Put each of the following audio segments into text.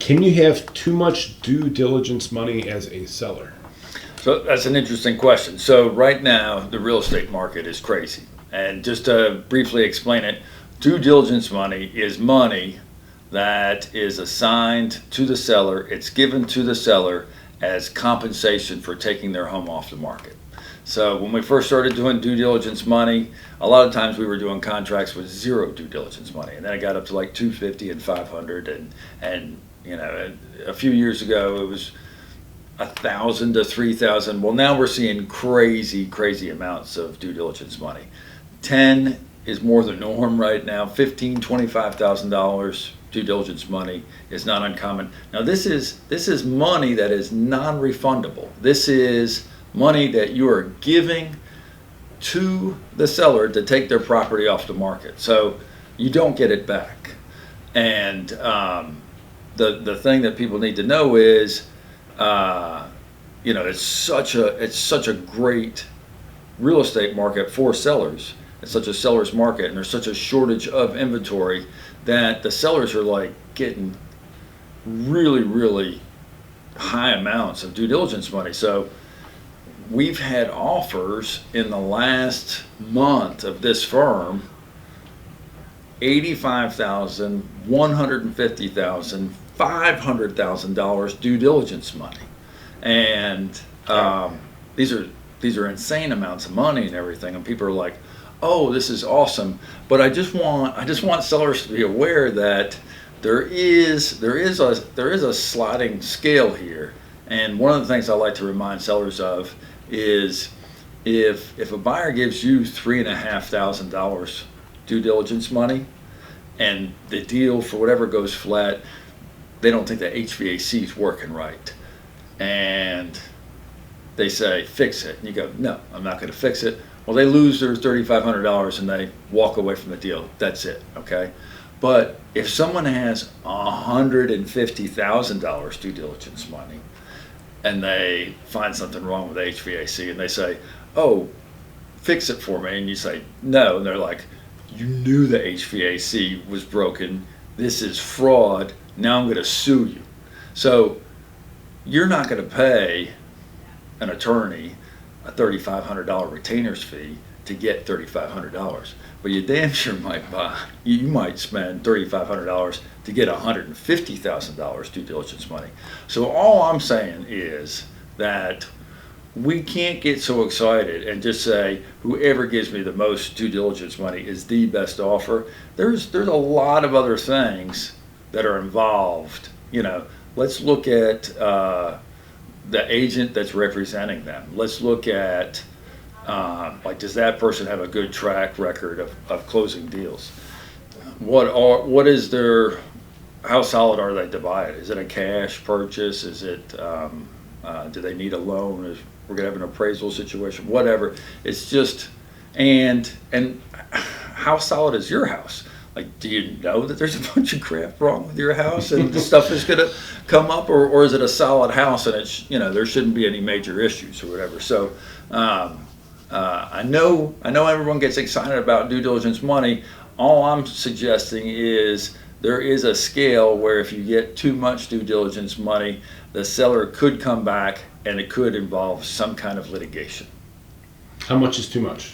Can you have too much due diligence money as a seller? So that's an interesting question. So right now, the real estate market is crazy. And just to briefly explain it, due diligence money is money that is assigned to the seller. It's given to the seller as compensation for taking their home off the market. So when we first started doing due diligence money, a lot of times we were doing contracts with zero due diligence money, and then it got up to like 250 and 500, and you know, a few years ago it was 1,000 to 3,000. Well, now we're seeing crazy amounts of due diligence money. 10 is more the norm right now. $15,000, $25,000 due diligence money is not uncommon. Now this is money that is non-refundable. This is money that you are giving to the seller to take their property off the market. So you don't get it back. And the thing that people need to know is, you know, it's such a great real estate market for sellers. It's such a seller's market, and there's such a shortage of inventory that the sellers are like getting really high amounts of due diligence money. So we've had offers in the last month of this firm, $85,000, $150,000, $500,000 due diligence money, and these are insane amounts of money and everything. And people are like, "Oh, this is awesome!" But I just want sellers to be aware that there is a sliding scale here. And one of the things I like to remind sellers of is if a buyer gives you $3,500 due diligence money, and the deal for whatever goes flat, they don't think the HVAC is working right, and they say fix it, and you go, no, I'm not going to fix it. Well, they lose their $3,500 and they walk away from the deal. That's it, okay? But if someone has $150,000 due diligence money and they find something wrong with HVAC and they say, oh, fix it for me, and you say no, and they're like, you knew the HVAC was broken, this is fraud, now I'm going to sue you. So you're not going to pay an attorney a $3,500 retainer's fee to get $3,500, but you damn sure you might spend $3,500 to get $150,000 due diligence money. So all I'm saying is that we can't get so excited and just say whoever gives me the most due diligence money is the best offer. There's a lot of other things that are involved. You know, let's look at the agent that's representing them. Let's look at like, does that person have a good track record of closing deals? What is their, how solid are they to buy it? Is it a cash purchase? Is it do they need a loan? We're gonna have an appraisal situation, whatever. It's just, and how solid is your house? Like, do you know that there's a bunch of crap wrong with your house and the stuff is gonna come up, or is it a solid house and it's, you know, there shouldn't be any major issues or whatever? So I know everyone gets excited about due diligence money. All I'm suggesting is there is a scale where if you get too much due diligence money, the seller could come back and it could involve some kind of litigation. How much is too much?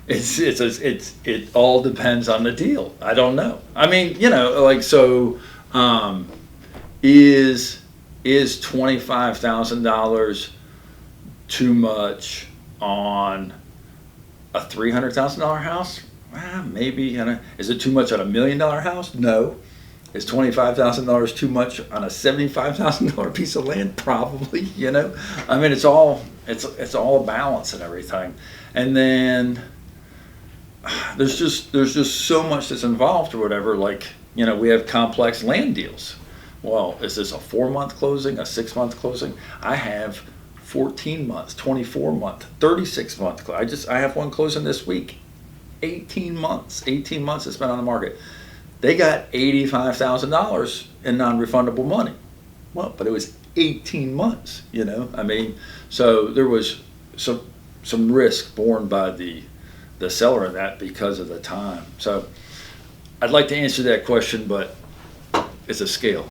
It all depends on the deal. I don't know. I mean, you know, like, so is $25,000 too much on a $300,000 house? Maybe. You know. Is it too much on $1 million house? No. Is $25,000 too much on a $75,000 piece of land? Probably. You know, I mean, it's all a balance and everything. And then there's just so much that's involved or whatever. Like, you know, we have complex land deals. Well, is this a 4-month closing, a 6-month closing? I have 14 months, 24 month, 36 month. I have one closing this week. 18 months it's been on the market. They got $85,000 in non-refundable money. Well, but it was 18 months, you know. I mean, so there was some risk borne by the seller in that because of the time. So I'd like to answer that question, but it's a scale.